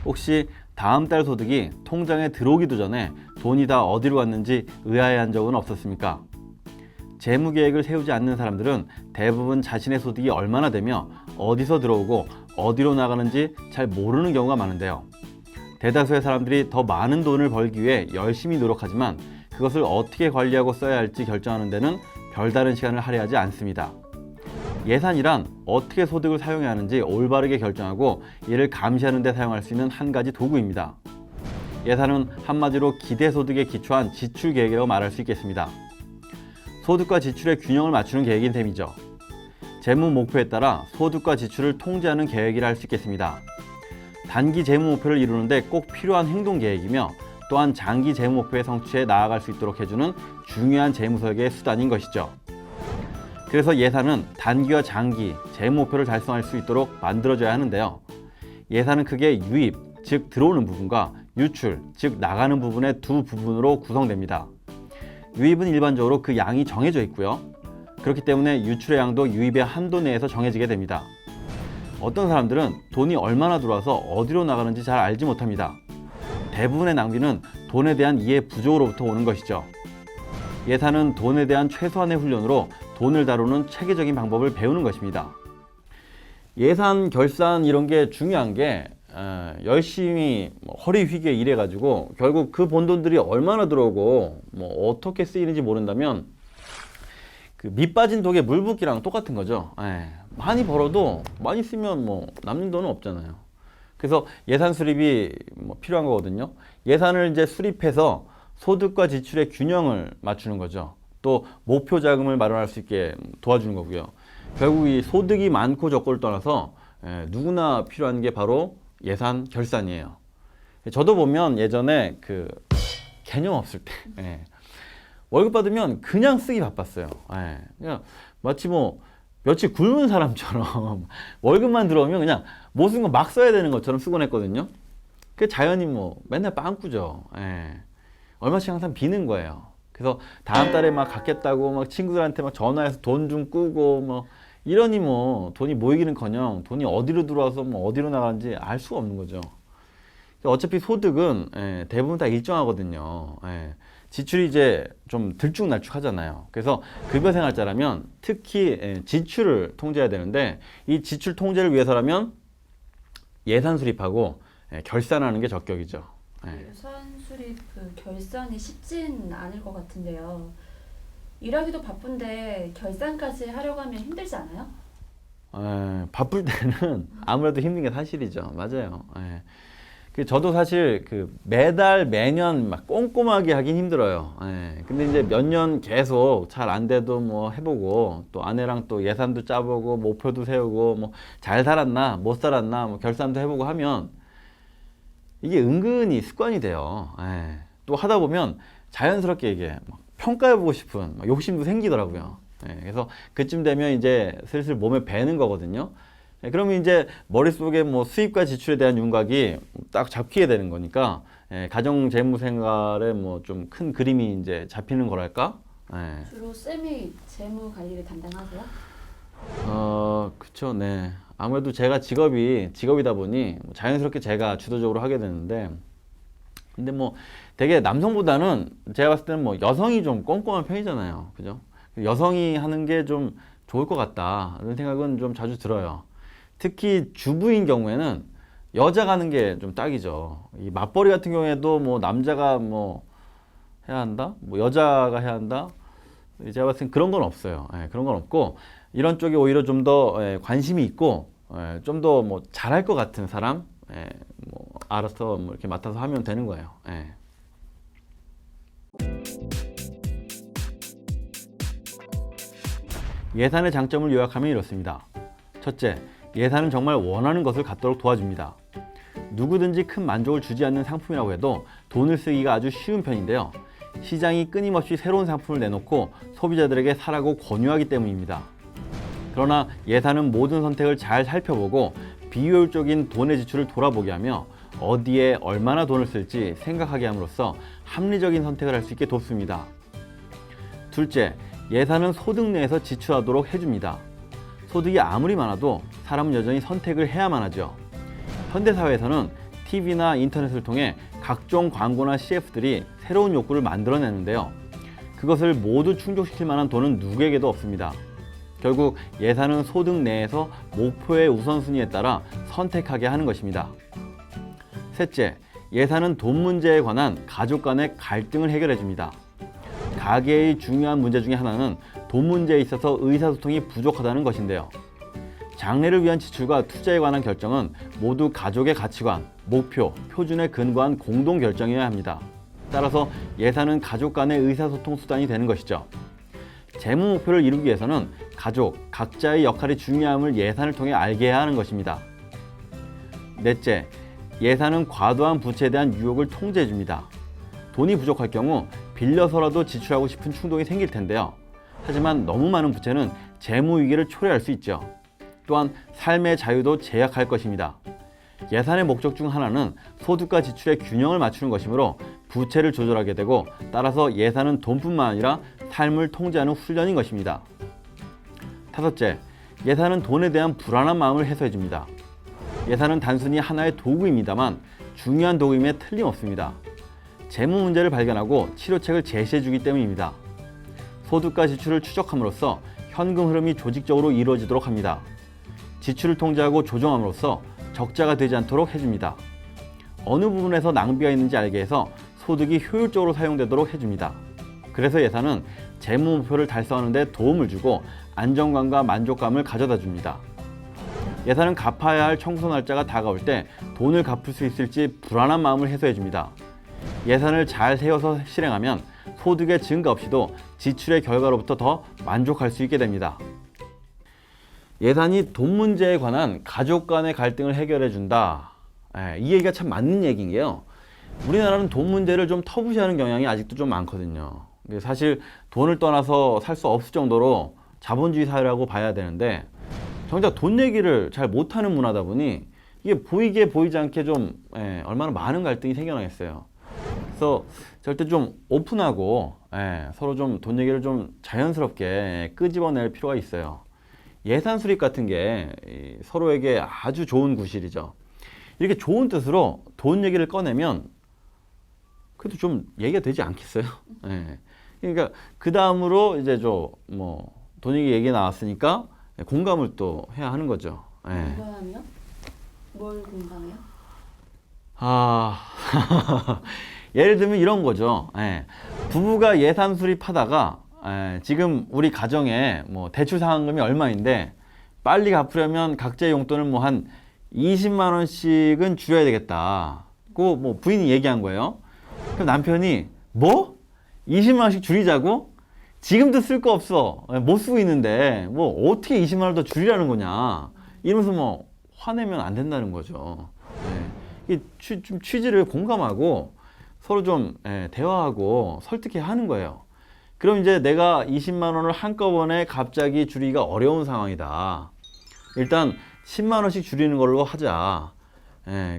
혹시 다음 달 소득이 통장에 들어오기도 전에 돈이 다 어디로 갔는지 의아해한 적은 없었습니까? 재무 계획을 세우지 않는 사람들은 대부분 자신의 소득이 얼마나 되며 어디서 들어오고 어디로 나가는지 잘 모르는 경우가 많은데요. 대다수의 사람들이 더 많은 돈을 벌기 위해 열심히 노력하지만 그것을 어떻게 관리하고 써야 할지 결정하는 데는 별다른 시간을 할애하지 않습니다. 예산이란 어떻게 소득을 사용해야 하는지 올바르게 결정하고 이를 감시하는 데 사용할 수 있는 한 가지 도구입니다. 예산은 한마디로 기대소득에 기초한 지출 계획이라고 말할 수 있겠습니다. 소득과 지출의 균형을 맞추는 계획인 셈이죠. 재무 목표에 따라 소득과 지출을 통제하는 계획이라 할 수 있겠습니다. 단기 재무 목표를 이루는데 꼭 필요한 행동 계획이며 또한 장기 재무 목표의 성취에 나아갈 수 있도록 해주는 중요한 재무 설계의 수단인 것이죠. 그래서 예산은 단기와 장기 재무 목표를 달성할 수 있도록 만들어져야 하는데요. 예산은 크게 유입, 즉 들어오는 부분과 유출, 즉 나가는 부분의 두 부분으로 구성됩니다. 유입은 일반적으로 그 양이 정해져 있고요. 그렇기 때문에 유출의 양도 유입의 한도 내에서 정해지게 됩니다. 어떤 사람들은 돈이 얼마나 들어와서 어디로 나가는지 잘 알지 못합니다. 대부분의 낭비는 돈에 대한 이해 부족으로부터 오는 것이죠. 예산은 돈에 대한 최소한의 훈련으로 돈을 다루는 체계적인 방법을 배우는 것입니다. 예산, 결산 이런 게 중요한 게 열심히 허리 휘게 일해가지고 결국 그 번 돈들이 얼마나 들어오고 어떻게 쓰이는지 모른다면 그 밑 빠진 독에 물 붓기랑 똑같은 거죠. 많이 벌어도 많이 쓰면 남는 돈은 없잖아요. 그래서 예산 수립이 필요한 거거든요. 예산을 이제 수립해서 소득과 지출의 균형을 맞추는 거죠. 또 목표 자금을 마련할 수 있게 도와주는 거고요. 결국 이 소득이 많고 적고를 떠나서 누구나 필요한 게 바로 예산 결산이에요. 저도 보면 예전에 그 개념 없을 때 월급 받으면 그냥 쓰기 바빴어요. 그냥 마치 며칠 굶은 사람처럼 월급만 들어오면 그냥 못 쓴 거 막 써야 되는 것처럼 쓰곤 했거든요. 그 자연히 맨날 빵꾸죠. 얼마씩 항상 비는 거예요. 그래서 다음 달에 막 갚겠다고 막 친구들한테 막 전화해서 돈 좀 꾸고 이러니 돈이 모이기는커녕 돈이 어디로 들어와서 어디로 나가는지 알 수가 없는 거죠. 어차피 소득은 대부분 다 일정하거든요. 지출이 이제 좀 들쭉날쭉하잖아요. 그래서 급여생활자라면 특히 지출을 통제해야 되는데 이 지출 통제를 위해서라면 예산 수립하고 결산하는 게 적격이죠. 예산 수립 결산이 쉽진 않을 것 같은데요. 일하기도 바쁜데 결산까지 하려고 하면 힘들지 않아요? 바쁠 때는 아무래도 힘든 게 사실이죠. 맞아요. 저도 사실 매달 매년 막 꼼꼼하게 하긴 힘들어요. 근데 이제 몇 년 계속 잘 안 돼도 해보고 또 아내랑 또 예산도 짜보고 목표도 세우고 잘 살았나 못 살았나 결산도 해보고 하면 이게 은근히 습관이 돼요. 또 하다 보면 자연스럽게 이게 평가해보고 싶은 욕심도 생기더라고요. 그래서 그쯤 되면 이제 슬슬 몸에 배는 거거든요. 그러면 이제 머릿속에 수입과 지출에 대한 윤곽이 딱 잡히게 되는 거니까 가정 재무 생활에 좀 큰 그림이 이제 잡히는 거랄까? 주로 쌤이 재무 관리를 담당하세요? 그쵸, 네. 아무래도 제가 직업이다 보니 자연스럽게 제가 주도적으로 하게 되는데, 근데 되게 남성보다는 제가 봤을 때는 여성이 좀 꼼꼼한 편이잖아요. 그죠? 여성이 하는 게 좀 좋을 것 같다. 이런 생각은 좀 자주 들어요. 특히 주부인 경우에는 여자가 하는 게 좀 딱이죠. 이 맞벌이 같은 경우에도 남자가 해야 한다? 여자가 해야 한다? 제가 봤을 땐 그런 건 없어요. 그런 건 없고, 이런 쪽에 오히려 좀 더 관심이 있고, 좀 더 잘할 것 같은 사람, 알아서 이렇게 맡아서 하면 되는 거예요. 예산의 장점을 요약하면 이렇습니다. 첫째, 예산은 정말 원하는 것을 갖도록 도와줍니다. 누구든지 큰 만족을 주지 않는 상품이라고 해도 돈을 쓰기가 아주 쉬운 편인데요. 시장이 끊임없이 새로운 상품을 내놓고 소비자들에게 사라고 권유하기 때문입니다. 그러나 예산은 모든 선택을 잘 살펴보고 비효율적인 돈의 지출을 돌아보게 하며 어디에 얼마나 돈을 쓸지 생각하게 함으로써 합리적인 선택을 할 수 있게 돕습니다. 둘째, 예산은 소득 내에서 지출하도록 해줍니다. 소득이 아무리 많아도 사람은 여전히 선택을 해야만 하죠. 현대사회에서는 TV나 인터넷을 통해 각종 광고나 CF들이 새로운 욕구를 만들어내는데요. 그것을 모두 충족시킬 만한 돈은 누구에게도 없습니다. 결국 예산은 소득 내에서 목표의 우선순위에 따라 선택하게 하는 것입니다. 셋째, 예산은 돈 문제에 관한 가족 간의 갈등을 해결해 줍니다. 가계의 중요한 문제 중에 하나는 돈 문제에 있어서 의사소통이 부족하다는 것인데요. 장래를 위한 지출과 투자에 관한 결정은 모두 가족의 가치관, 목표, 표준에 근거한 공동 결정이어야 합니다. 따라서 예산은 가족 간의 의사소통 수단이 되는 것이죠. 재무 목표를 이루기 위해서는 가족, 각자의 역할이 중요함을 예산을 통해 알게 해야 하는 것입니다. 넷째, 예산은 과도한 부채에 대한 유혹을 통제해 줍니다. 돈이 부족할 경우 빌려서라도 지출하고 싶은 충동이 생길 텐데요. 하지만 너무 많은 부채는 재무 위기를 초래할 수 있죠. 또한 삶의 자유도 제약할 것입니다. 예산의 목적 중 하나는 소득과 지출의 균형을 맞추는 것이므로 부채를 조절하게 되고, 따라서 예산은 돈뿐만 아니라 삶을 통제하는 훈련인 것입니다. 다섯째, 예산은 돈에 대한 불안한 마음을 해소해 줍니다. 예산은 단순히 하나의 도구입니다만 중요한 도구임에 틀림없습니다. 재무 문제를 발견하고 치료책을 제시해 주기 때문입니다. 소득과 지출을 추적함으로써 현금 흐름이 조직적으로 이루어지도록 합니다. 지출을 통제하고 조정함으로써 적자가 되지 않도록 해줍니다. 어느 부분에서 낭비가 있는지 알게 해서 소득이 효율적으로 사용되도록 해줍니다. 그래서 예산은 재무 목표를 달성하는 데 도움을 주고 안정감과 만족감을 가져다 줍니다. 예산은 갚아야 할 청소 날짜가 다가올 때 돈을 갚을 수 있을지 불안한 마음을 해소해 줍니다. 예산을 잘 세워서 실행하면 소득의 증가 없이도 지출의 결과로부터 더 만족할 수 있게 됩니다. 예산이 돈 문제에 관한 가족 간의 갈등을 해결해 준다. 이 얘기가 참 맞는 얘기인 게요. 우리나라는 돈 문제를 좀 터부시하는 경향이 아직도 좀 많거든요. 사실 돈을 떠나서 살 수 없을 정도로 자본주의 사회라고 봐야 되는데, 정작 돈 얘기를 잘 못하는 문화다 보니 이게 보이게 보이지 않게 좀 얼마나 많은 갈등이 생겨나겠어요. 그래서 절대 좀 오픈하고 서로 좀 돈 얘기를 좀 자연스럽게 끄집어낼 필요가 있어요. 예산 수립 같은 게 서로에게 아주 좋은 구실이죠. 이렇게 좋은 뜻으로 돈 얘기를 꺼내면 그래도 좀 얘기가 되지 않겠어요? 그러니까 그 다음으로 이제 돈 얘기 나왔으니까 공감을 또 해야 하는 거죠. 공감이요? 뭘 공감해요? 예를 들면 이런 거죠. 부부가 예산 수립하다가 지금 우리 가정에 대출 상환금이 얼마인데 빨리 갚으려면 각자의 용돈을 한 20만 원씩은 줄여야 되겠다고 부인이 얘기한 거예요. 그럼 남편이 20만 원씩 줄이자고? 지금도 쓸 거 없어. 못 쓰고 있는데 어떻게 20만 원 더 줄이라는 거냐 이러면서 화내면 안 된다는 거죠. 좀 취지를 공감하고 서로 좀 대화하고 설득해야 하는 거예요. 그럼 이제 내가 20만 원을 한꺼번에 갑자기 줄이기가 어려운 상황이다. 일단 10만 원씩 줄이는 걸로 하자.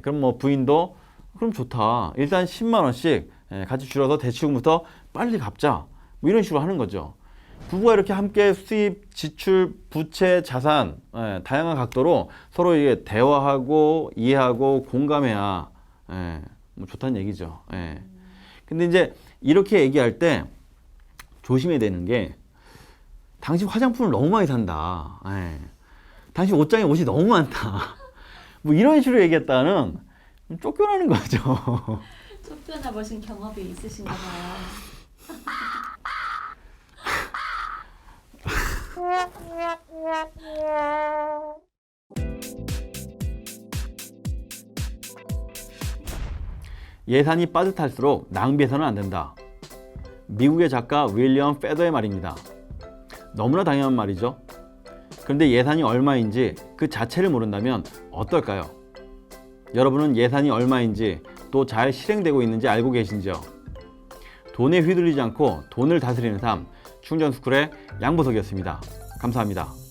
그럼 부인도 그럼 좋다. 일단 10만 원씩 같이 줄여서 대출금부터 빨리 갚자. 이런 식으로 하는 거죠. 부부가 이렇게 함께 수입, 지출, 부채, 자산 다양한 각도로 서로 이게 대화하고 이해하고 공감해야 좋다는 얘기죠. 근데 이제 이렇게 얘기할 때 조심해야 되는 게, 당신 화장품을 너무 많이 산다. 당신 옷장에 옷이 너무 많다. 이런 식으로 얘기했다는 쫓겨나는 거죠. 쫓겨나 보신 경험이 있으신가 봐요. 예산이 빠듯할수록 낭비해서는 안 된다. 미국의 작가 윌리엄 페더의 말입니다. 너무나 당연한 말이죠. 그런데 예산이 얼마인지 그 자체를 모른다면 어떨까요? 여러분은 예산이 얼마인지 또 잘 실행되고 있는지 알고 계신지요? 돈에 휘둘리지 않고 돈을 다스리는 삶, 충전스쿨의 양보석이었습니다. 감사합니다.